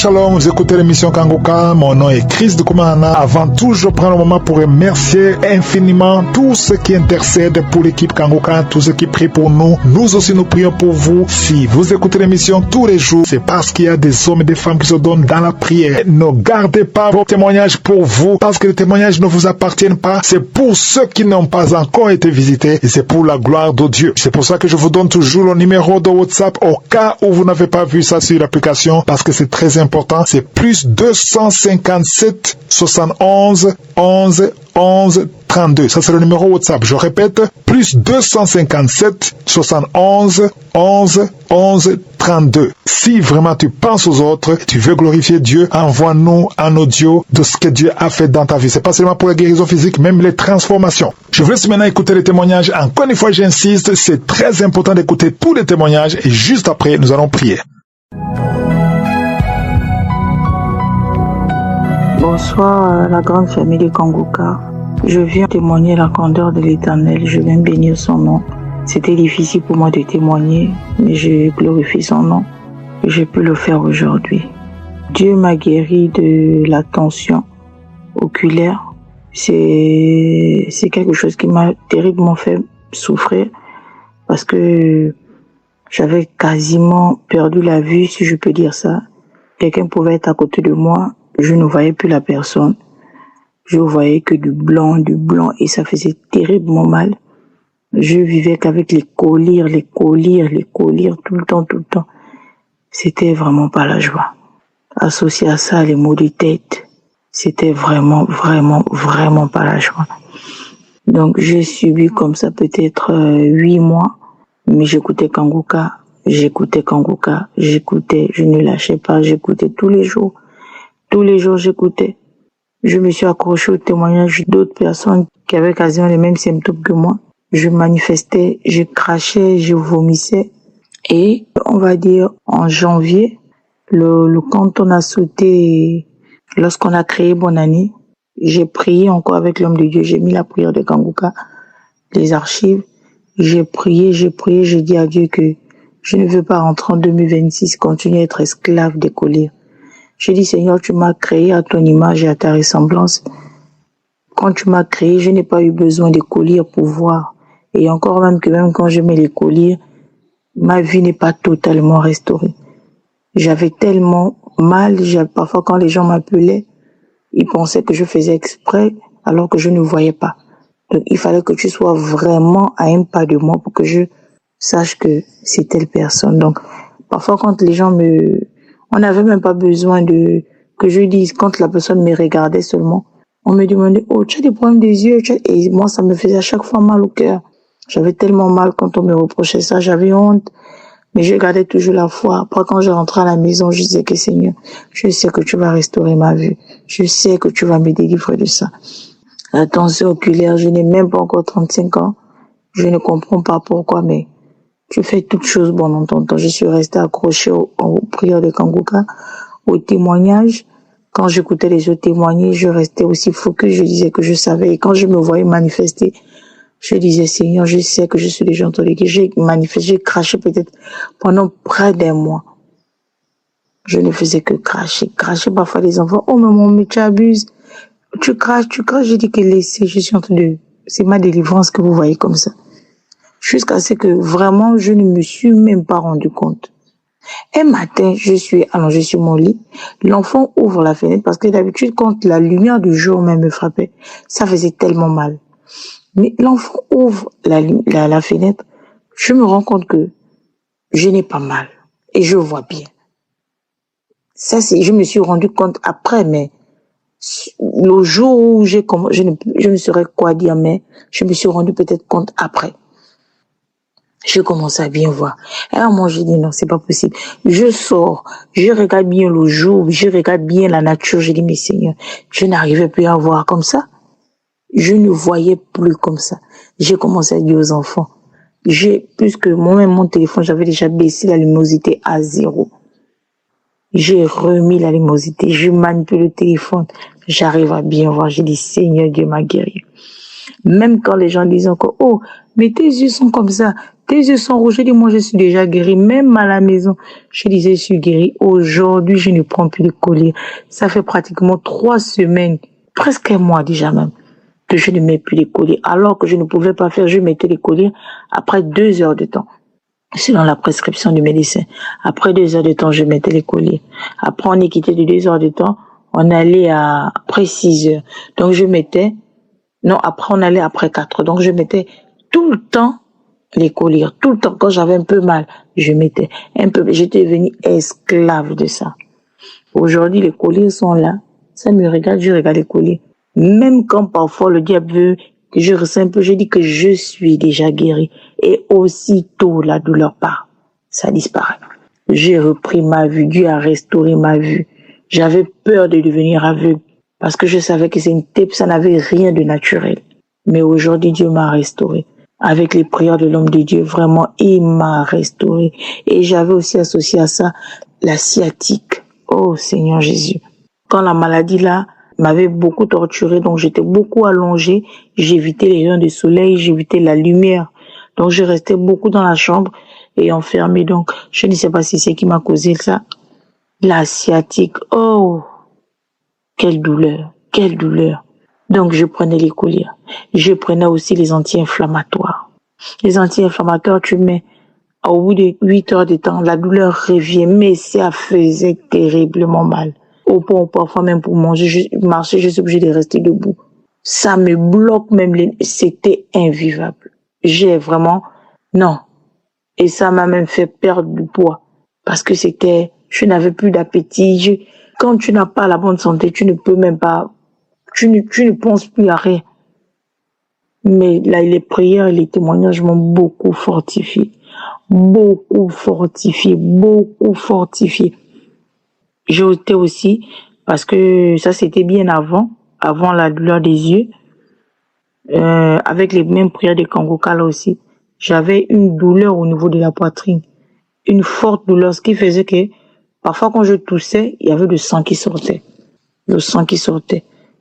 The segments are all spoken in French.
Shalom, vous écoutez l'émission Kanguka, mon nom est Chris de Koumana. Avant tout, je prends le moment pour remercier infiniment tous ceux qui intercèdent pour l'équipe Kanguka, tous ceux qui prient pour nous. Nous aussi, nous prions pour vous. Si vous écoutez l'émission tous les jours, c'est parce qu'il y a des hommes et des femmes qui se donnent dans la prière. Ne gardez pas vos témoignages pour vous, parce que les témoignages ne vous appartiennent pas. C'est pour ceux qui n'ont pas encore été visités et c'est pour la gloire de Dieu. C'est pour ça que je vous donne toujours le numéro de WhatsApp au cas où vous n'avez pas vu ça sur l'application, parce que c'est très important. C'est plus 257 71 11 11 32. Ça, c'est le numéro WhatsApp. Je répète, plus 257 71 11 11 32. Si vraiment tu penses aux autres, tu veux glorifier Dieu, envoie-nous un audio de ce que Dieu a fait dans ta vie. C'est pas seulement pour la guérison physique, même les transformations. Je vous laisse maintenant écouter les témoignages. Encore une fois, j'insiste, c'est très important d'écouter tous les témoignages et juste après, nous allons prier. Bonsoir, la grande famille de Kanguka. Je viens témoigner la grandeur de l'Éternel. Je viens bénir son nom. C'était difficile pour moi de témoigner, mais je glorifie son nom. Je peux le faire aujourd'hui. Dieu m'a guéri de la tension oculaire. C'est quelque chose qui m'a terriblement fait souffrir parce que j'avais quasiment perdu la vue, si je peux dire ça. Quelqu'un pouvait être à côté de moi. Je ne voyais plus la personne. Je voyais que du blanc, et ça faisait terriblement mal. Je vivais qu'avec les collyres, tout le temps. C'était vraiment pas la joie. Associé à ça, les maux de tête, c'était vraiment pas la joie. Donc, j'ai subi comme ça peut-être 8 mois, mais j'écoutais Kanguka, je ne lâchais pas, j'écoutais tous les jours. Tous les jours, j'écoutais. Je me suis accrochée au témoignage d'autres personnes qui avaient quasiment les mêmes symptômes que moi. Je manifestais, je crachais, je vomissais. Et on va dire en janvier, quand on a sauté, lorsqu'on a créé Bonne Année, j'ai prié encore avec l'homme de Dieu. J'ai mis la prière de Kanguka, les archives. J'ai prié, j'ai dit à Dieu que je ne veux pas rentrer en 2026, continuer à être esclave des collyres. J'ai dit, Seigneur, tu m'as créé à ton image et à ta ressemblance. Quand tu m'as créé, je n'ai pas eu besoin de collyres pour voir. Et encore même quand je mets les collyres, ma vie n'est pas totalement restaurée. J'avais tellement mal, parfois quand les gens m'appelaient, ils pensaient que je faisais exprès alors que je ne voyais pas. Donc il fallait que tu sois vraiment à un pas de moi pour que je sache que c'est telle personne. Donc parfois quand les gens on n'avait même pas besoin que je dise, quand la personne me regardait seulement, on me demandait, oh, tu as des problèmes des yeux, et moi, ça me faisait à chaque fois mal au cœur. J'avais tellement mal quand on me reprochait ça, j'avais honte, mais je gardais toujours la foi. Après, quand je rentrais à la maison, je disais que Seigneur, je sais que tu vas restaurer ma vue. Je sais que tu vas me délivrer de ça. La tension oculaire, je n'ai même pas encore 35 ans. Je ne comprends pas pourquoi, mais je fais toutes choses bonnes en ton temps. Je suis restée accrochée aux prières de Kanguka, aux témoignages. Quand j'écoutais les autres témoigner, je restais aussi focus. Je disais que je savais. Et quand je me voyais manifester, je disais, Seigneur, je sais que je suis déjà entendu. J'ai manifesté, j'ai craché peut-être pendant près d'un mois. Je ne faisais que cracher parfois les enfants. Oh, maman, mais tu abuses. Tu craches. J'ai dit que laissez, je suis en train c'est ma délivrance que vous voyez comme ça. Jusqu'à ce que vraiment, je ne me suis même pas rendu compte. Un matin, je suis allongée sur mon lit. L'enfant ouvre la fenêtre parce que d'habitude, quand la lumière du jour même me frappait, ça faisait tellement mal. Mais l'enfant ouvre la fenêtre. Je me rends compte que je n'ai pas mal et je vois bien. Ça, je me suis rendu compte après, mais le jour où je ne saurais quoi dire, mais je me suis rendu peut-être compte après. Je commence à bien voir. Et alors moi, j'ai dit non, c'est pas possible. Je sors, je regarde bien le jour, je regarde bien la nature. J'ai dit, mais Seigneur, je n'arrivais plus à voir comme ça. Je ne voyais plus comme ça. J'ai commencé à dire aux enfants, puisque moi-même, mon téléphone, j'avais déjà baissé la luminosité à 0. J'ai remis la luminosité, je manipule le téléphone, j'arrive à bien voir. J'ai dit, Seigneur, Dieu m'a guéri. Même quand les gens disent encore, oh, mais tes yeux sont comme ça, tes yeux sont rouges. Je dis, moi, je suis déjà guérie. Même à la maison, je disais, je suis guérie. Aujourd'hui, je ne prends plus de collier. Ça fait pratiquement 3 semaines, presque un mois déjà même, que je ne mets plus les colliers. Alors que je ne pouvais pas faire, je mettais les colliers après 2 heures de temps. Selon la prescription du médecin. Après 2 heures de temps, je mettais les colliers. Après, on est quitté de 2 heures de temps, on allait après 6 heures. Donc, après, on allait après 4 heures. Donc, je mettais tout le temps les colliers. Tout le temps, quand j'avais un peu mal, je mettais un peu. J'étais devenue esclave de ça. Aujourd'hui, les colliers sont là. Ça me regarde, je regarde les colliers. Même quand parfois le diable veut que je ressens un peu, je dis que je suis déjà guérie. Et aussitôt la douleur part, ça disparaît. J'ai repris ma vue, Dieu a restauré ma vue. J'avais peur de devenir aveugle parce que je savais que ça n'avait rien de naturel. Mais aujourd'hui, Dieu m'a restauré. Avec les prières de l'homme de Dieu, vraiment, il m'a restauré. Et j'avais aussi associé à ça la sciatique. Oh Seigneur Jésus. Quand la maladie là m'avait beaucoup torturé, donc j'étais beaucoup allongée, j'évitais les rayons de soleil, j'évitais la lumière. Donc je restais beaucoup dans la chambre et enfermée. Donc je ne sais pas si c'est qui m'a causé ça. La sciatique, oh, quelle douleur, quelle douleur. Donc je prenais les colliers. Je prenais aussi les anti-inflammatoires. Les anti-inflammatoires, tu mets au bout de 8 heures de temps, la douleur revient, mais ça faisait terriblement mal. Au point, parfois même pour marcher, je suis obligée de rester debout. Ça me bloque même, c'était invivable. Non. Et ça m'a même fait perdre du poids. Parce que je n'avais plus d'appétit. Quand tu n'as pas la bonne santé, tu ne peux même pas, tu ne penses plus à rien. Mais là, les prières et les témoignages m'ont beaucoup fortifié. Beaucoup fortifié. J'ai ôté aussi, parce que ça c'était bien avant la douleur des yeux, avec les mêmes prières de Kangoka là aussi, j'avais une douleur au niveau de la poitrine, une forte douleur, ce qui faisait que parfois quand je toussais, il y avait le sang qui sortait.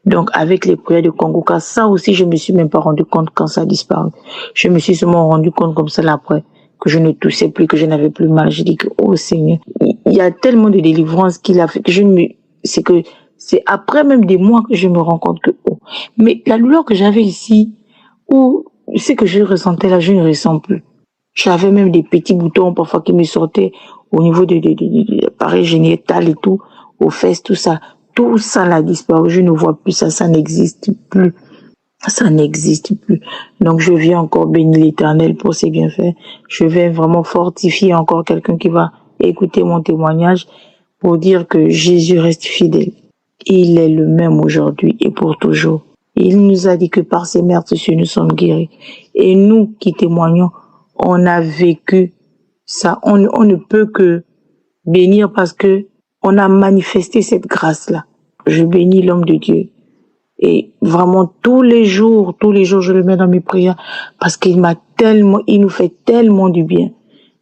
Donc avec les prières de Kangoka, ça aussi je me suis même pas rendu compte quand ça a disparu. Je me suis seulement rendu compte comme ça là après, que je ne toussais plus, que je n'avais plus mal. J'ai dit que, oh Seigneur, il y a tellement de délivrance qu'il a fait que c'est après même des mois que je me rends compte que, oh, mais la douleur que j'avais ici, ou ce que je ressentais là, je ne ressens plus. J'avais même des petits boutons parfois qui me sortaient au niveau de l'appareil génital et tout, aux fesses, tout ça. Tout ça l'a disparu, je ne vois plus ça n'existe plus. Ça n'existe plus. Donc je viens encore bénir l'Éternel pour ses bienfaits. Je vais vraiment fortifier encore quelqu'un qui va écouter mon témoignage pour dire que Jésus reste fidèle. Il est le même aujourd'hui et pour toujours. Il nous a dit que par ses meurtrissures nous sommes guéris. Et nous qui témoignons, on a vécu ça. On ne peut que bénir parce que on a manifesté cette grâce-là. Je bénis l'homme de Dieu. Et vraiment, tous les jours, je le mets dans mes prières parce il nous fait tellement du bien.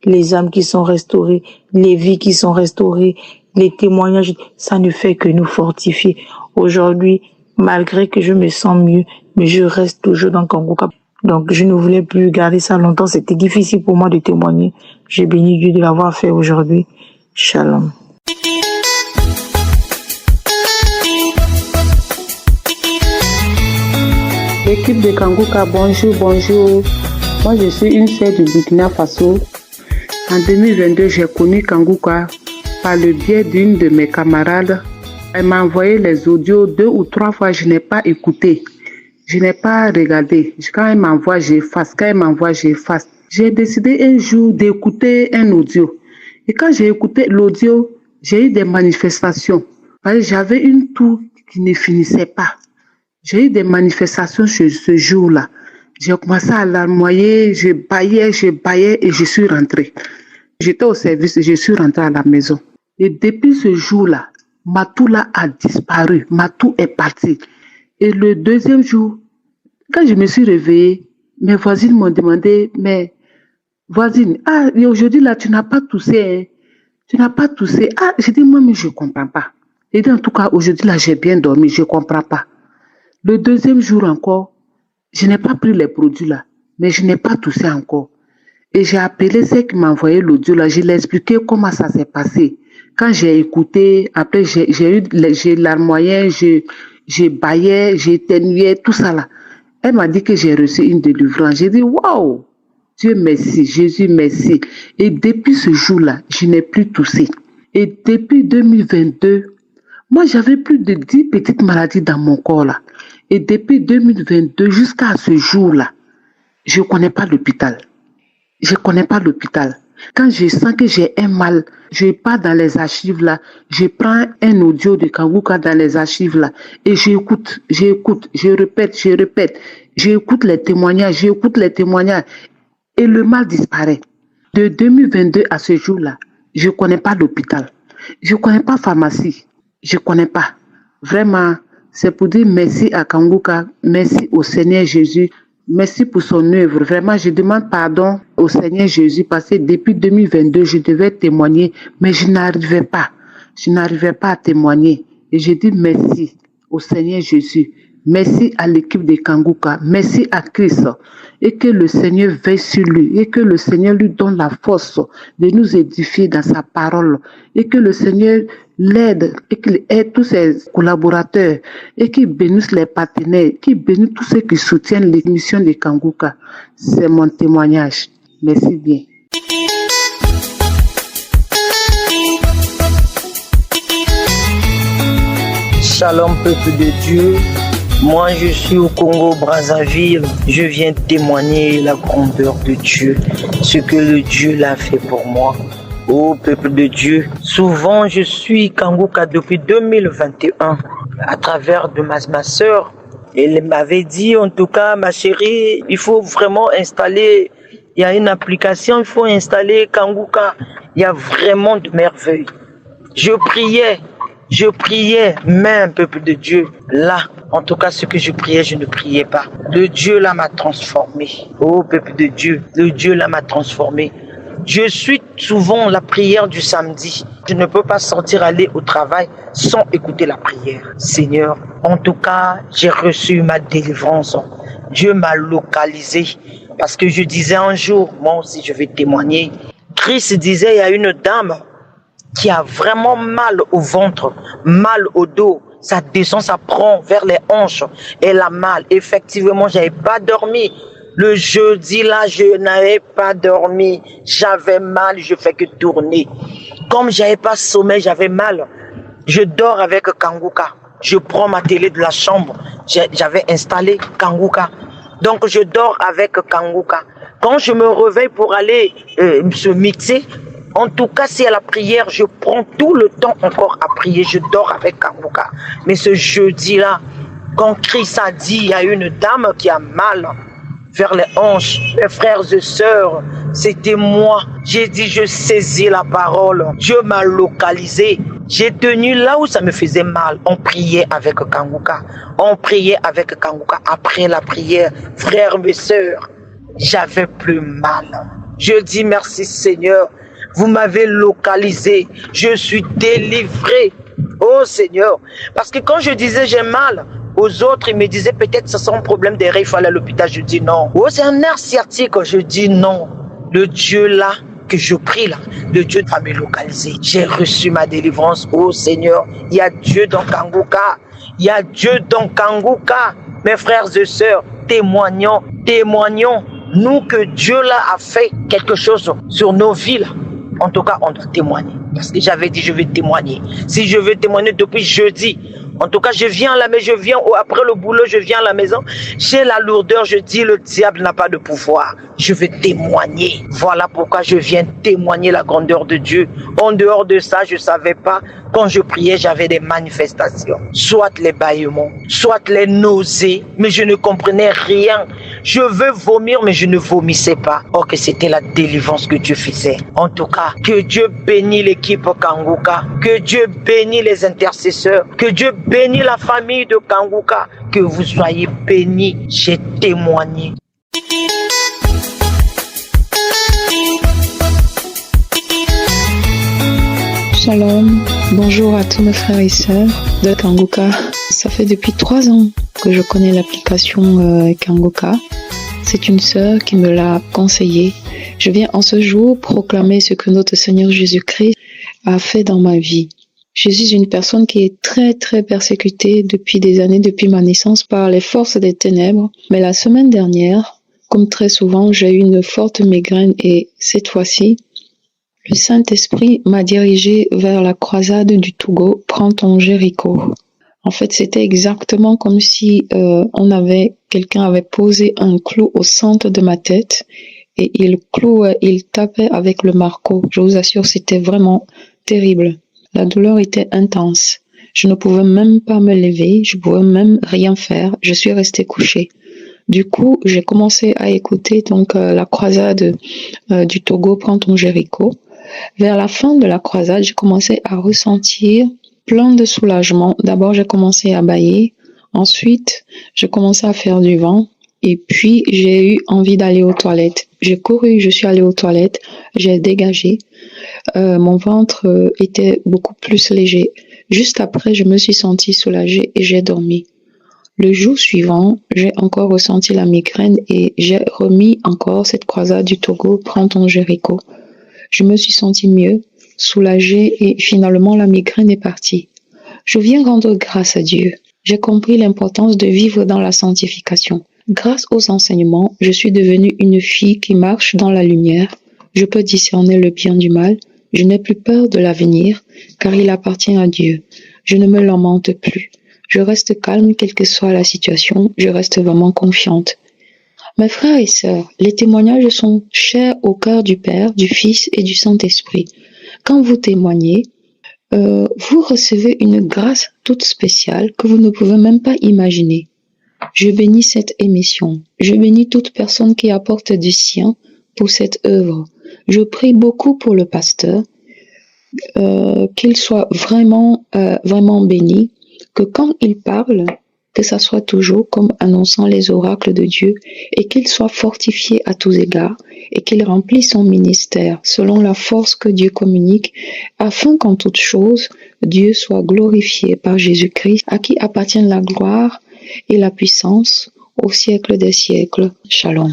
Les âmes qui sont restaurées, les vies qui sont restaurées, les témoignages, ça ne fait que nous fortifier. Aujourd'hui, malgré que je me sens mieux, mais je reste toujours dans Kangoka. Donc, je ne voulais plus garder ça longtemps. C'était difficile pour moi de témoigner. J'ai béni Dieu de l'avoir fait aujourd'hui. Shalom. L'équipe de Kangoka, bonjour. Moi, je suis une sœur du Burkina Faso. En 2022, j'ai connu Kangoka par le biais d'une de mes camarades. Elle m'a envoyé les audios 2 ou 3 fois. Je n'ai pas écouté. Je n'ai pas regardé. Quand elle m'envoie, j'efface. J'ai décidé un jour d'écouter un audio. Et quand j'ai écouté l'audio, j'ai eu des manifestations. J'avais une toux qui ne finissait pas. J'ai eu des manifestations ce jour-là. J'ai commencé à larmoyer, je baillais et je suis rentrée. J'étais au service et je suis rentrée à la maison. Et depuis ce jour-là, ma toux là a disparu. Ma toux est partie. Et le deuxième jour, quand je me suis réveillée, mes voisines m'ont demandé, mais voisine, et aujourd'hui là, tu n'as pas toussé, hein? Tu n'as pas toussé. J'ai dit, moi, mais je ne comprends pas. J'ai dit, en tout cas, aujourd'hui là, j'ai bien dormi, je ne comprends pas. Le deuxième jour encore, Je n'ai pas pris les produits là, mais je n'ai pas toussé encore. Et j'ai appelé ceux qui m'ont envoyé l'audio là, je l'ai expliqué comment ça s'est passé. Quand j'ai écouté, après j'ai larmoyé, j'ai baillé, j'ai éternué, tout ça là. Elle m'a dit que j'ai reçu une délivrance. J'ai dit, waouh, Dieu merci, Jésus merci. Et depuis ce jour-là, je n'ai plus toussé. Et depuis 2022, moi j'avais plus de 10 petites maladies dans mon corps là. Et depuis 2022 jusqu'à ce jour-là, je ne connais pas l'hôpital. Je ne connais pas l'hôpital. Quand je sens que j'ai un mal, je pars dans les archives là, je prends un audio de Kanguka dans les archives là et j'écoute, je répète, j'écoute les témoignages et le mal disparaît. De 2022 à ce jour-là, je ne connais pas l'hôpital. Je ne connais pas pharmacie. Je ne connais pas. Vraiment, c'est pour dire merci à Kanguka, merci au Seigneur Jésus. Merci pour son œuvre. Vraiment, je demande pardon au Seigneur Jésus parce que depuis 2022, je devais témoigner, mais je n'arrivais pas. Je n'arrivais pas à témoigner. Et je dis merci au Seigneur Jésus. Merci à l'équipe de Kanguka. Merci à Christ. Et que le Seigneur veille sur lui. Et que le Seigneur lui donne la force de nous édifier dans sa parole. Et que le Seigneur l'aide et qu'il aide tous ses collaborateurs et qu'il bénisse les partenaires, qu'il bénisse tous ceux qui soutiennent l'émission de Kanguka. C'est mon témoignage. Merci bien. Shalom peuple de Dieu. Moi je suis au Congo Brazzaville. Je viens témoigner la grandeur de Dieu, ce que le Dieu l'a fait pour moi. Ô peuple de Dieu, souvent je suis Kanguka depuis 2021 à travers de ma soeur. Elle m'avait dit en tout cas, ma chérie, il faut vraiment installer, il y a une application, il faut installer Kanguka. Il y a vraiment de merveilles. Je priais, même peuple de Dieu, là, en tout cas ce que je priais, je ne priais pas. Le Dieu là m'a transformé. Ô peuple de Dieu, le Dieu là m'a transformé. Je suis souvent la prière du samedi. Je ne peux pas sortir aller au travail sans écouter la prière. Seigneur, en tout cas, j'ai reçu ma délivrance. Dieu m'a localisé parce que je disais un jour, moi aussi je vais témoigner. Christ disait, il y a une dame qui a vraiment mal au ventre, mal au dos. Ça descend, ça prend vers les hanches. Elle a mal. Effectivement, j'avais pas dormi. Le jeudi là, je n'avais pas dormi. J'avais mal, je fais que tourner. Comme j'avais pas sommeil, j'avais mal. Je dors avec Kanguka. Je prends ma télé de la chambre. J'avais installé Kanguka. Donc je dors avec Kanguka. Quand je me réveille pour aller se mixer, en tout cas, si à la prière, je prends tout le temps encore à prier. Je dors avec Kanguka. Mais ce jeudi-là, quand Christ a dit, il y a une dame qui a mal vers les hanches, mes frères et sœurs, c'était moi. J'ai dit, je saisis la parole. Dieu m'a localisé. J'ai tenu là où ça me faisait mal. On priait avec Kanguka. On priait avec Kanguka. Après la prière, frères et sœurs, j'avais plus mal. Je dis merci Seigneur. Vous m'avez localisé. Je suis délivré. Oh Seigneur. Parce que quand je disais j'ai mal, aux autres, ils me disaient peut-être que ce sera un problème des reins, il faut aller à l'hôpital. Je dis non. Oh, c'est un nerf sciatique. Je dis non. Le Dieu là, que je prie là, le Dieu va me localiser. J'ai reçu ma délivrance. Oh Seigneur, il y a Dieu dans Kanguka. Il y a Dieu dans Kanguka. Mes frères et sœurs, témoignons. Nous que Dieu là a fait quelque chose sur nos vies là. En tout cas, on doit témoigner. Parce que j'avais dit, je vais témoigner. Si je veux témoigner depuis jeudi, en tout cas, je viens là, mais je viens après le boulot, je viens à la maison. J'ai la lourdeur, je dis, le diable n'a pas de pouvoir. Je vais témoigner. Voilà pourquoi je viens témoigner la grandeur de Dieu. En dehors de ça, je ne savais pas. Quand je priais, j'avais des manifestations. Soit les bâillements, soit les nausées, mais je ne comprenais rien. Je veux vomir, mais je ne vomissais pas. Oh, que c'était la délivrance que Dieu faisait. En tout cas, que Dieu bénisse l'équipe Kanguka. Que Dieu bénisse les intercesseurs. Que Dieu bénisse la famille de Kanguka. Que vous soyez bénis. J'ai témoigné. Shalom, bonjour à tous mes frères et sœurs de Kanguka. Ça fait depuis 3 ans que je connais l'application Kangoka. C'est une sœur qui me l'a conseillé. Je viens en ce jour proclamer ce que notre Seigneur Jésus-Christ a fait dans ma vie. Je suis une personne qui est très très persécutée depuis des années, depuis ma naissance, par les forces des ténèbres. Mais la semaine dernière, comme très souvent, j'ai eu une forte migraine et cette fois-ci, le Saint-Esprit m'a dirigé vers la croisade du Togo, Prends ton Jéricho. En fait, c'était exactement comme si quelqu'un avait posé un clou au centre de ma tête et il tapait avec le marteau. Je vous assure, c'était vraiment terrible. La douleur était intense. Je ne pouvais même pas me lever, je ne pouvais même rien faire. Je suis restée couchée. Du coup, j'ai commencé à écouter la croisade du Togo, Prends ton Jéricho. Vers la fin de la croisade, j'ai commencé à ressentir plein de soulagement. D'abord, j'ai commencé à bâiller. Ensuite, j'ai commencé à faire du vent. Et puis, j'ai eu envie d'aller aux toilettes. J'ai couru, je suis allée aux toilettes. J'ai dégagé. Mon ventre était beaucoup plus léger. Juste après, je me suis sentie soulagée et j'ai dormi. Le jour suivant, j'ai encore ressenti la migraine et j'ai remis encore cette croisade du Togo, Prends ton Jéricho. Je me suis sentie mieux, soulagée et finalement la migraine est partie. Je viens rendre grâce à Dieu. J'ai compris l'importance de vivre dans la sanctification. Grâce aux enseignements, je suis devenue une fille qui marche dans la lumière. Je peux discerner le bien du mal. Je n'ai plus peur de l'avenir, car il appartient à Dieu. Je ne me lamente plus. Je reste calme, quelle que soit la situation. Je reste vraiment confiante. Mes frères et sœurs, les témoignages sont chers au cœur du Père, du Fils et du Saint-Esprit. Quand vous témoignez, vous recevez une grâce toute spéciale que vous ne pouvez même pas imaginer. Je bénis cette émission. Je bénis toute personne qui apporte du sien pour cette œuvre. Je prie beaucoup pour le pasteur, qu'il soit vraiment béni, que quand il parle, que ça soit toujours comme annonçant les oracles de Dieu et qu'il soit fortifié à tous égards et qu'il remplisse son ministère selon la force que Dieu communique afin qu'en toutes choses, Dieu soit glorifié par Jésus-Christ à qui appartient la gloire et la puissance au siècle des siècles. Shalom.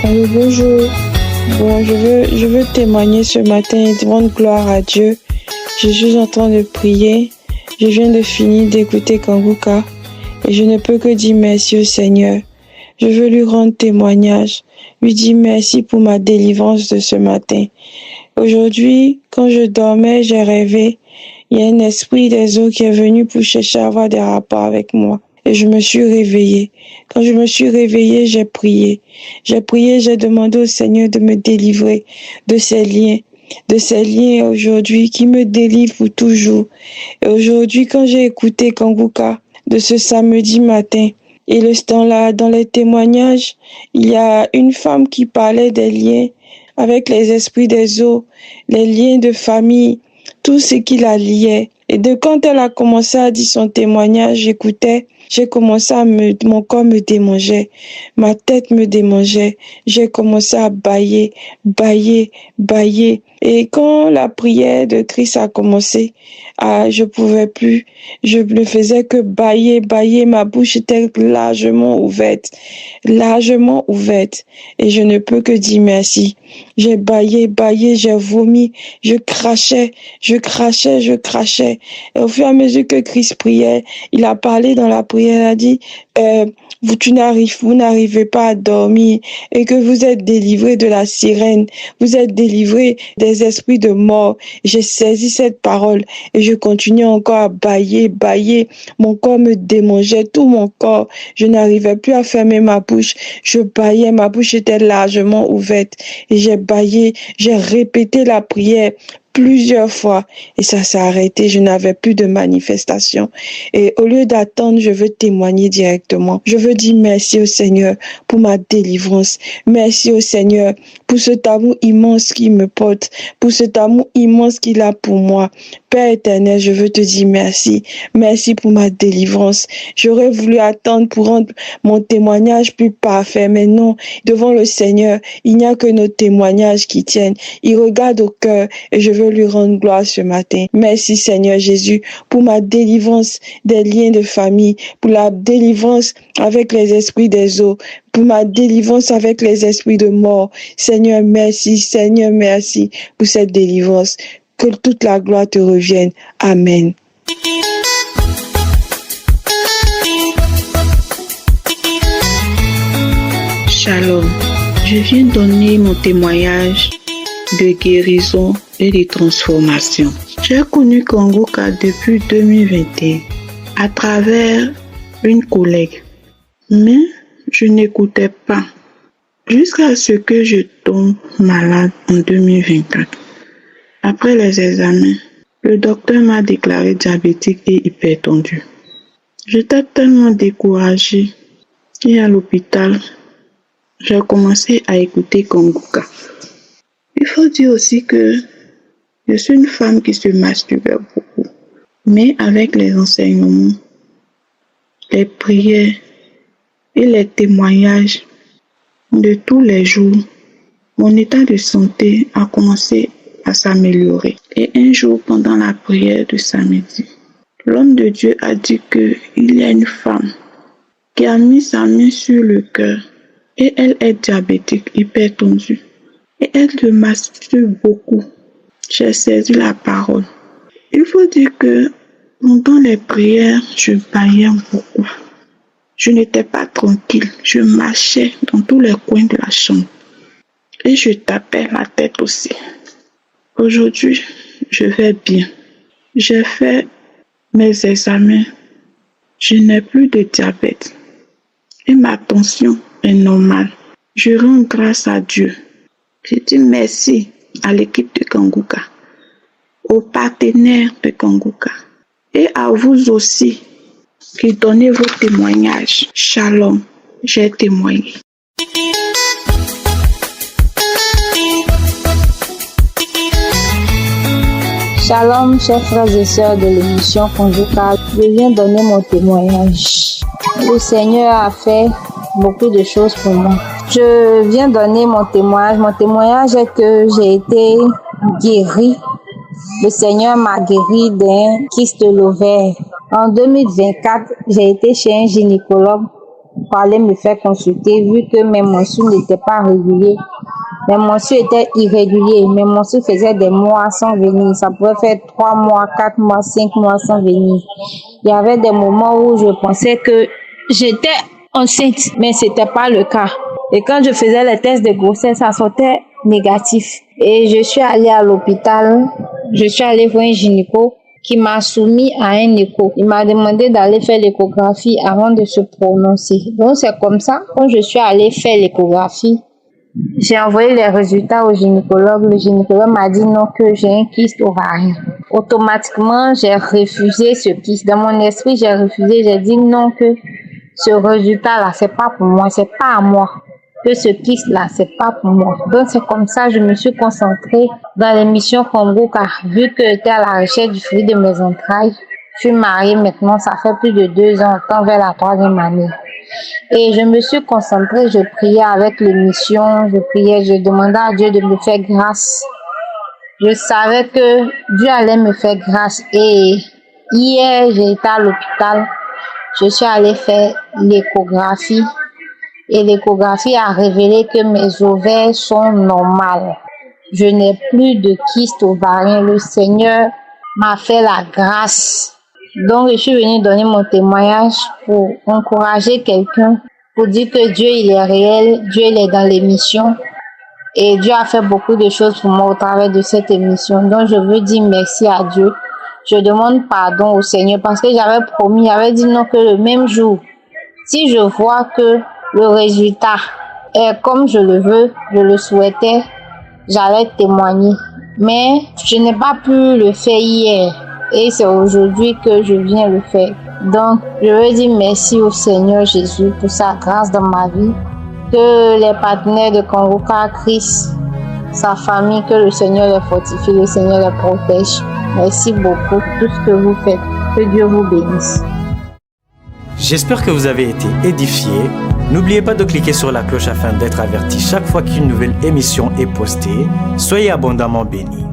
Allô, bonjour. Bon, je veux témoigner ce matin et rendre gloire à Dieu. Je suis en train de prier. Je viens de finir d'écouter Kangoka et je ne peux que dire merci au Seigneur. Je veux lui rendre témoignage, lui dire merci pour ma délivrance de ce matin. Aujourd'hui, quand je dormais, j'ai rêvé. Il y a un esprit des eaux qui est venu pour chercher à avoir des rapports avec moi. Et je me suis réveillée. Quand je me suis réveillée, j'ai prié. J'ai demandé au Seigneur de me délivrer de ces liens aujourd'hui qui me délivrent pour toujours. Et aujourd'hui, quand j'ai écouté Kangoka de ce samedi matin, et dans les témoignages, il y a une femme qui parlait des liens avec les esprits des eaux, les liens de famille, tout ce qui la liait. Et quand elle a commencé à dire son témoignage, j'écoutais. J'ai commencé mon corps me démangeait, ma tête me démangeait. J'ai commencé à bâiller. Et quand la prière de Christ a commencé, je pouvais plus. Je ne faisais que bâiller. Ma bouche était largement ouverte. Et je ne peux que dire merci. J'ai bâillé, j'ai vomi, je crachais. Et au fur et à mesure que Christ priait, il a parlé dans la prière, il a dit, vous n'arrivez pas à dormir et que vous êtes délivrés de la sirène, vous êtes délivrés des esprits de mort. J'ai saisi cette parole et je continuais encore à bâiller. Mon corps me démangeait, tout mon corps. Je n'arrivais plus à fermer ma bouche. Je bâillais, ma bouche était largement ouverte et j'ai bâillé, j'ai répété la prière plusieurs fois et ça s'est arrêté. Je n'avais plus de manifestation. Et au lieu d'attendre, je veux témoigner directement. Je veux dire merci au Seigneur pour ma délivrance. Merci au Seigneur pour cet amour immense qu'il me porte, pour cet amour immense qu'il a pour moi. Père éternel, je veux te dire merci. Merci pour ma délivrance. J'aurais voulu attendre pour rendre mon témoignage plus parfait, mais non, devant le Seigneur, il n'y a que nos témoignages qui tiennent. Il regarde au cœur et je veux veux lui rendre gloire ce matin. Merci Seigneur Jésus pour ma délivrance des liens de famille, pour la délivrance avec les esprits des eaux, pour ma délivrance avec les esprits de mort. Seigneur, merci pour cette délivrance. Que toute la gloire te revienne. Amen. Shalom. Je viens donner mon témoignage de guérison et de transformation. J'ai connu Kanguka depuis 2021 à travers une collègue, mais je n'écoutais pas jusqu'à ce que je tombe malade en 2024. Après les examens, le docteur m'a déclaré diabétique et hypertendu. J'étais tellement découragée et à l'hôpital, j'ai commencé à écouter Kanguka. Il faut dire aussi que je suis une femme qui se masturbait beaucoup. Mais avec les enseignements, les prières et les témoignages de tous les jours, mon état de santé a commencé à s'améliorer. Et un jour, pendant la prière de samedi, l'homme de Dieu a dit qu'il y a une femme qui a mis sa main sur le cœur et elle est diabétique, hypertendue. Et elle se masturbe beaucoup. J'ai saisi la parole. Il faut dire que pendant les prières, je baillais beaucoup. Je n'étais pas tranquille. Je marchais dans tous les coins de la chambre. Et je tapais la tête aussi. Aujourd'hui, je vais bien. J'ai fait mes examens. Je n'ai plus de diabète. Et ma tension est normale. Je rends grâce à Dieu. Je dis merci à l'équipe de Kanguka, aux partenaires de Kanguka et à vous aussi qui donnez vos témoignages. Shalom, j'ai témoigné. Shalom, chers frères et sœurs de l'émission Kanguka. Je viens donner mon témoignage. Le Seigneur a fait beaucoup de choses pour moi. Je viens donner mon témoignage. Mon témoignage est que j'ai été guérie. Le Seigneur m'a guérie d'un kyste de l'ovaire. En 2024, j'ai été chez un gynécologue pour aller me faire consulter vu que mes menstrues n'étaient pas régulières. Mes menstrues étaient irrégulières. Mes menstrues faisaient des mois sans venir. Ça pouvait faire 3 mois, 4 mois, 5 mois sans venir. Il y avait des moments où je pensais que j'étais enceinte, mais c'était pas le cas. Et quand je faisais les tests de grossesse, ça sortait négatif. Et je suis allée à l'hôpital. Je suis allée voir un gynéco qui m'a soumis à un écho. Il m'a demandé d'aller faire l'échographie avant de se prononcer. Donc c'est comme ça, quand je suis allée faire l'échographie, j'ai envoyé les résultats au gynécologue. Le gynécologue m'a dit non, que j'ai un kyste ovarien. Automatiquement, j'ai refusé ce kyste. Dans mon esprit, j'ai refusé. J'ai dit non, que ce résultat-là, c'est pas pour moi, c'est pas à moi. Que ce kyste-là, c'est pas pour moi. Donc c'est comme ça, je me suis concentrée dans l'émission Kanguka. Vu que j'étais à la recherche du fruit de mes entrailles, je suis mariée maintenant, ça fait plus de 2 ans, tant vers la 3e année. Et je me suis concentrée, je priais avec l'émission, je priais, je demandais à Dieu de me faire grâce. Je savais que Dieu allait me faire grâce. Et hier, j'ai été à l'hôpital, je suis allée faire l'échographie. Et l'échographie a révélé que mes ovaires sont normales. Je n'ai plus de kyste ovarien. Le Seigneur m'a fait la grâce. Donc, je suis venue donner mon témoignage pour encourager quelqu'un, pour dire que Dieu, il est réel, Dieu, il est dans l'émission. Et Dieu a fait beaucoup de choses pour moi au travers de cette émission. Donc, je veux dire merci à Dieu. Je demande pardon au Seigneur parce que j'avais promis, j'avais dit non que le même jour, si je vois que le résultat est comme je le veux, je le souhaitais, j'allais témoigner. Mais je n'ai pas pu le faire hier et c'est aujourd'hui que je viens le faire. Donc, je veux dire merci au Seigneur Jésus pour sa grâce dans ma vie. Que les partenaires de Kanguka, Christ, sa famille, que le Seigneur les fortifie, le Seigneur les protège. Merci beaucoup pour tout ce que vous faites. Que Dieu vous bénisse. J'espère que vous avez été édifiés. N'oubliez pas de cliquer sur la cloche afin d'être averti chaque fois qu'une nouvelle émission est postée. Soyez abondamment bénis.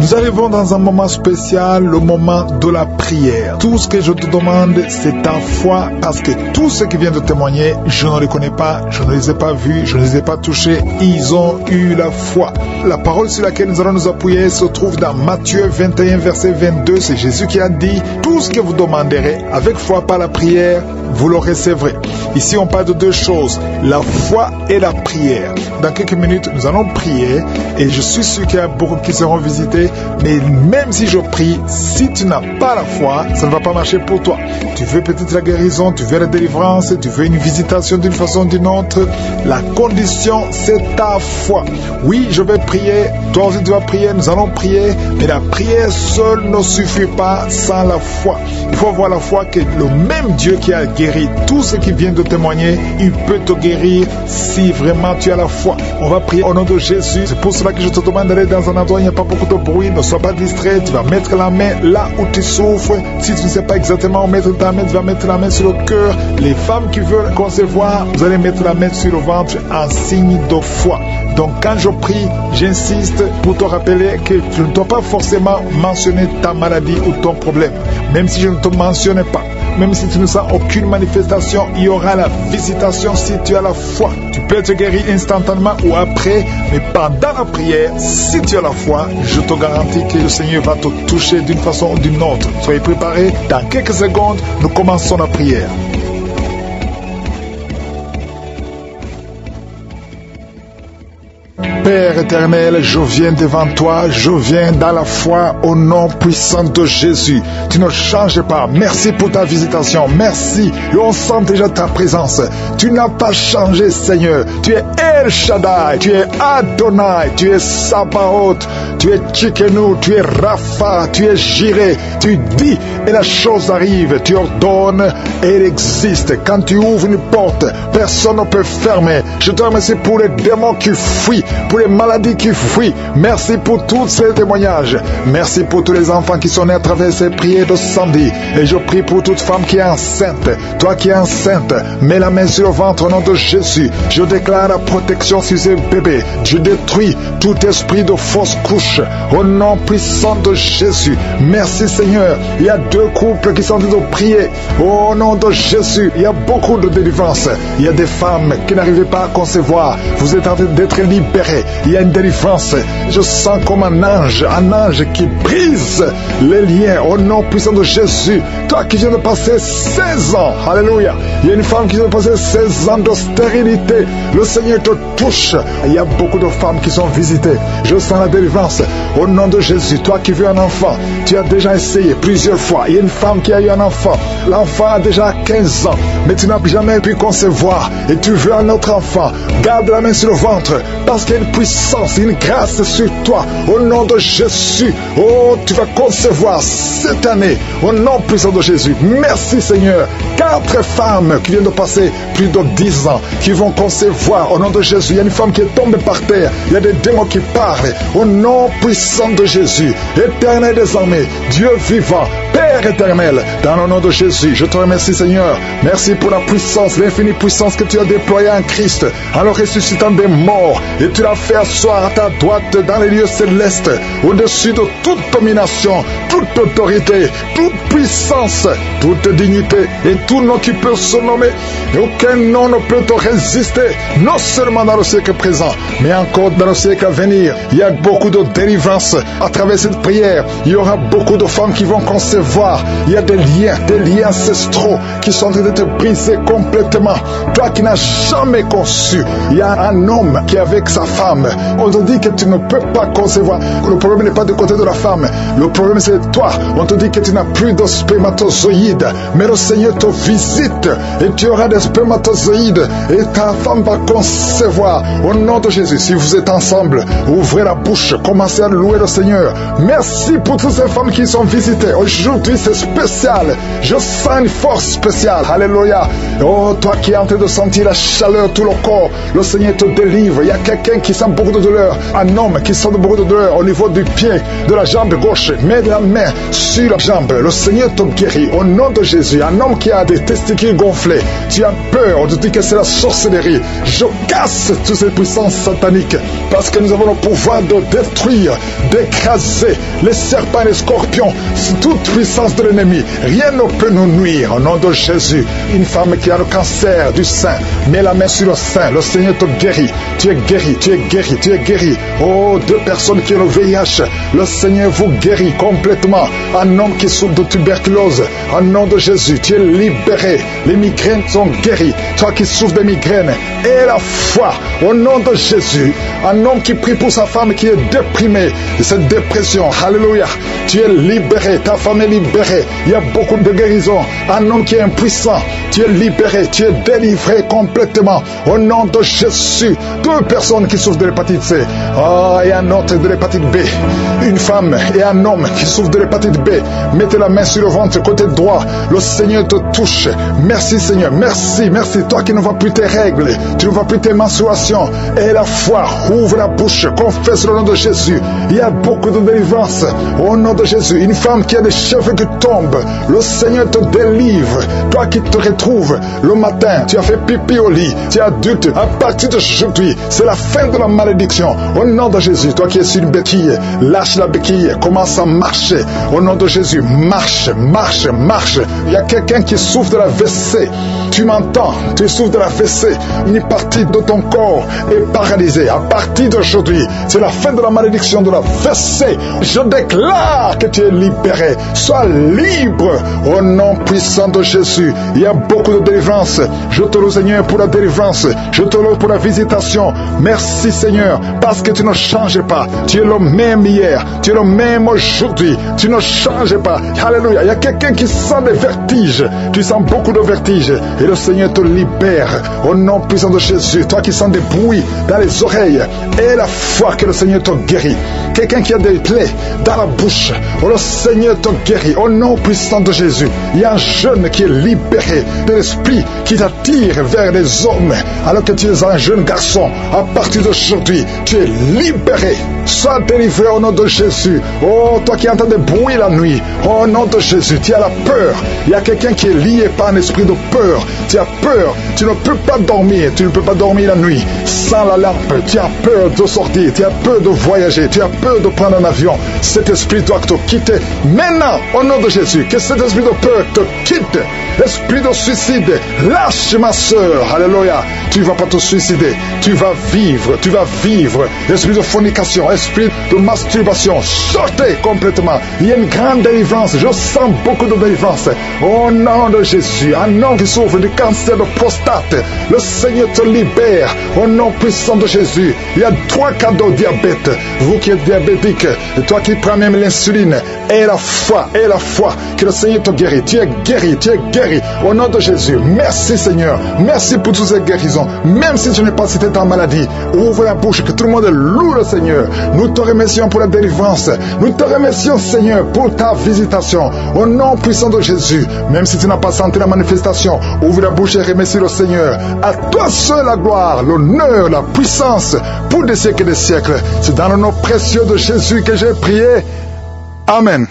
Nous arrivons dans un moment spécial, le moment de la prière. Tout ce que je te demande, c'est ta foi, parce que tous ceux qui viennent de témoigner, je ne les connais pas, je ne les ai pas vus, je ne les ai pas touchés, ils ont eu la foi. La parole sur laquelle nous allons nous appuyer se trouve dans Matthieu 21, verset 22. C'est Jésus qui a dit, tout ce que vous demanderez avec foi par la prière, vous le recevrez. Ici, on parle de deux choses, la foi et la prière. Dans quelques minutes, nous allons prier et je suis sûr qu'il y a beaucoup qui seront visités. Mais même si je prie, si tu n'as pas la foi, ça ne va pas marcher pour toi. Tu veux peut-être la guérison, tu veux la délivrance, tu veux une visitation d'une façon ou d'une autre. La condition, c'est ta foi. Oui, je vais prier, toi aussi tu vas prier, nous allons prier. Mais la prière seule ne suffit pas sans la foi. Il faut avoir la foi que le même Dieu qui a guéri tous ceux qui viennent de témoigner, il peut te guérir si vraiment tu as la foi. On va prier au nom de Jésus. C'est pour cela que je te demande d'aller dans un endroit où il n'y a pas beaucoup de bruit. Ne sois pas distrait. Tu vas mettre la main là où tu souffres. Si tu ne sais pas exactement où mettre ta main, tu vas mettre la main sur le cœur. Les femmes qui veulent concevoir, vous allez mettre la main sur le ventre en signe de foi. Donc quand je prie, j'insiste pour te rappeler que tu ne dois pas forcément mentionner ta maladie ou ton problème. Même si je ne te mentionne pas, même si tu ne sens aucune manifestation, il y aura la visitation si tu as la foi. Tu peux te guérir instantanément ou après, mais pendant la prière, si tu as la foi, je te garantis que le Seigneur va te toucher d'une façon ou d'une autre. Soyez préparés, dans quelques secondes, nous commençons la prière. Père éternel, je viens devant toi, je viens dans la foi au nom puissant de Jésus. Tu ne changes pas. Merci pour ta visitation. Merci. Et on sent déjà ta présence. Tu n'as pas changé, Seigneur. Tu es El Shaddai, tu es Adonai, tu es Sabaoth, tu es Tchikenu, tu es Rapha, tu es Jireh. Tu dis et la chose arrive. Tu ordonnes et elle existe. Quand tu ouvres une porte, personne ne peut fermer. Je te remercie pour les démons qui fuient, pour les maladies qui fuient. Merci pour tous ces témoignages. Merci pour tous les enfants qui sont nés à travers ces prières de samedi. Et je prie pour toute femme qui est enceinte. Toi qui es enceinte, mets la main sur le ventre au nom de Jésus. Je déclare la protection sur ces bébés. Je détruis tout esprit de fausse couche au nom puissant de Jésus. Merci Seigneur. Il y a deux couples qui sont en train de prier au nom de Jésus. Il y a beaucoup de délivrance. Il y a des femmes qui n'arrivaient pas à concevoir. Vous êtes en train d'être libérés. Il y a une délivrance. Je sens comme un ange qui brise les liens au nom puissant de Jésus. Toi qui viens de passer 16 ans, alléluia. Il y a une femme qui vient de passer 16 ans de stérilité. Le Seigneur te touche. Il y a beaucoup de femmes qui sont visitées. Je sens la délivrance au nom de Jésus. Toi qui veux un enfant, tu as déjà essayé plusieurs fois. Il y a une femme qui a eu un enfant. L'enfant a déjà 15 ans, mais tu n'as jamais pu concevoir et tu veux un autre enfant. Garde la main sur le ventre parce qu'il y a une puissance, une grâce sur toi. Au nom de Jésus, oh, tu vas concevoir cette année au nom puissant de Jésus. Merci Seigneur. 4 femmes qui viennent de passer plus de 10 ans qui vont concevoir au nom de Jésus. Il y a une femme qui est tombée par terre. Il y a des démons qui parlent au nom puissant de Jésus. Éternel des armées, Dieu vivant, Père éternel, dans le nom de Jésus, je te remercie Seigneur. Merci pour la puissance, l'infinie puissance que tu as déployée en Christ, en le ressuscitant des morts, et tu l'as fait asseoir à ta droite dans les lieux célestes, au-dessus de toute domination, toute autorité, toute puissance, toute dignité, et tout nom qui peut se nommer, et aucun nom ne peut te résister, non seulement dans le siècle présent, mais encore dans le siècle à venir. Il y a beaucoup de délivrance à travers cette prière. Il y aura beaucoup de femmes qui vont concevoir. Il y a des liens ancestraux qui sont en train d'être brisés complètement. Toi qui n'as jamais conçu, il y a un homme qui est avec sa femme. On te dit que tu ne peux pas concevoir. Le problème n'est pas du côté de la femme. Le problème c'est toi. On te dit que tu n'as plus de spermatozoïdes. Mais le Seigneur te visite et tu auras des spermatozoïdes et ta femme va concevoir. Au nom de Jésus, si vous êtes ensemble, ouvrez la bouche, commencez à louer le Seigneur. Merci pour toutes ces femmes qui sont visitées. Aujourd'hui, aujourd'hui c'est spécial. Je sens une force spéciale. Alléluia. Oh, toi qui es en train de sentir la chaleur, tout le corps, le Seigneur te délivre. Il y a quelqu'un qui sent beaucoup de douleur. Un homme qui sent beaucoup de douleur au niveau du pied, de la jambe gauche. Mets la main sur la jambe. Le Seigneur te guérit. Au nom de Jésus, un homme qui a des testicules gonflés, tu as peur, on te dit que c'est la sorcellerie. Je casse toutes ces puissances sataniques parce que nous avons le pouvoir de détruire, d'écraser les serpents et les scorpions, toute puissance de l'ennemi. Rien ne peut nous nuire. Au nom de Jésus, une femme qui a le cancer du sein, mets la main sur le sein, le Seigneur te guérit. Tu es guéri, tu es guéri, tu es guéri. Oh, deux personnes qui ont le VIH, le Seigneur vous guérit complètement. Un homme qui souffre de tuberculose, au nom de Jésus, tu es libéré. Les migraines sont guéries. Toi qui souffres de migraines, et la foi, au nom de Jésus. Un homme qui prie pour sa femme qui est déprimée de cette dépression, alléluia, tu es libéré, ta femme est libérée. Il y a beaucoup de guérison. Un homme qui est impuissant, tu es libéré, tu es délivré complètement au nom de Jésus. Deux personnes qui souffrent de l'hépatite C, et un autre de l'hépatite B. Une femme et un homme qui souffrent de l'hépatite B, mettez la main sur le ventre côté droit, le Seigneur te touche. Merci Seigneur, merci, merci. Toi qui ne vois plus tes règles, tu ne vois plus tes menstruations, et la foi, ouvre la bouche, confesse le nom de Jésus. Il y a beaucoup de délivrance au nom de Jésus. Une femme qui a des cheveux qui tombent, le Seigneur te délivre. Toi qui te retrouves le matin, tu as fait pipi au lit, tu es adulte, à partir d'aujourd'hui, c'est la fin de la malédiction. Au nom de Jésus, toi qui es sur une béquille, lâche la béquille, commence à marcher. Au nom de Jésus, marche, marche, marche. Il y a quelqu'un qui souffre de la WC. Tu m'entends, tu souffres de la WC. Une partie de ton corps est paralysée. À partir d'aujourd'hui, c'est la fin de la malédiction de la WC. Je déclare que tu es libéré. Sois libre au nom puissant de Jésus. Il y a beaucoup de délivrance. Je te loue Seigneur pour la délivrance. Je te loue pour la visitation. Merci Seigneur parce que tu ne changes pas. Tu es le même hier. Tu es le même aujourd'hui. Tu ne changes pas. Alléluia. Il y a quelqu'un qui sent des vertiges. Tu sens beaucoup de vertiges. Et le Seigneur te libère au nom puissant de Jésus. Toi qui sens des bruits dans les oreilles. Et la foi que le Seigneur te guérit. Quelqu'un qui a des plaies dans la bouche. Oh, le Seigneur te guérit au nom puissant de Jésus. Il y a un jeune qui est libéré de l'esprit qui t'attire vers les hommes alors que tu es un jeune garçon. À partir d'aujourd'hui, tu es libéré. Sois délivré au nom de Jésus. Oh, toi qui entends des bruits la nuit, au nom de Jésus, tu as la peur. Il y a quelqu'un qui est lié par un esprit de peur. Tu as peur, tu ne peux pas dormir, tu ne peux pas dormir la nuit sans la lampe. Tu as peur de sortir, tu as peur de voyager, tu as peur de prendre un avion. Cet esprit doit te quitter maintenant au nom de Jésus. Que cet esprit de peur te quitte. Esprit de suicide, lâche ma soeur. Alléluia. Tu ne vas pas te suicider, tu vas vivre, tu vas vivre. Esprit de fornication, esprit de masturbation, sortez complètement. Il y a une grande délivrance, je sens beaucoup de délivrance. Au nom de Jésus, un homme qui souffre du cancer de prostate, le Seigneur te libère. Au nom puissant de Jésus, il y a 3 cas de diabète. Vous qui êtes diabétique, et toi qui prends même l'insuline, et la foi, que le Seigneur te guérit. Tu es guéri, tu es guéri. Au nom de Jésus, merci Seigneur, merci pour toutes ces guérisons. Même si tu n'es pas cité en maladie, ouvre la bouche, que tout le monde loue le Seigneur. Nous te remercions pour la délivrance. Nous te remercions Seigneur pour ta visitation. Au nom puissant de Jésus, même si tu n'as pas senti la manifestation, ouvre la bouche et remercie le Seigneur. À toi seul la gloire, l'honneur, la puissance pour des siècles et des siècles. C'est dans le nom précieux de Jésus que j'ai prié. Amen.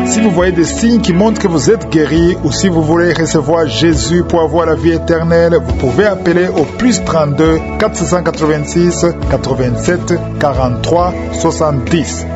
Si vous voyez des signes qui montrent que vous êtes guéri ou si vous voulez recevoir Jésus pour avoir la vie éternelle, vous pouvez appeler au plus 32 486 87 43 70.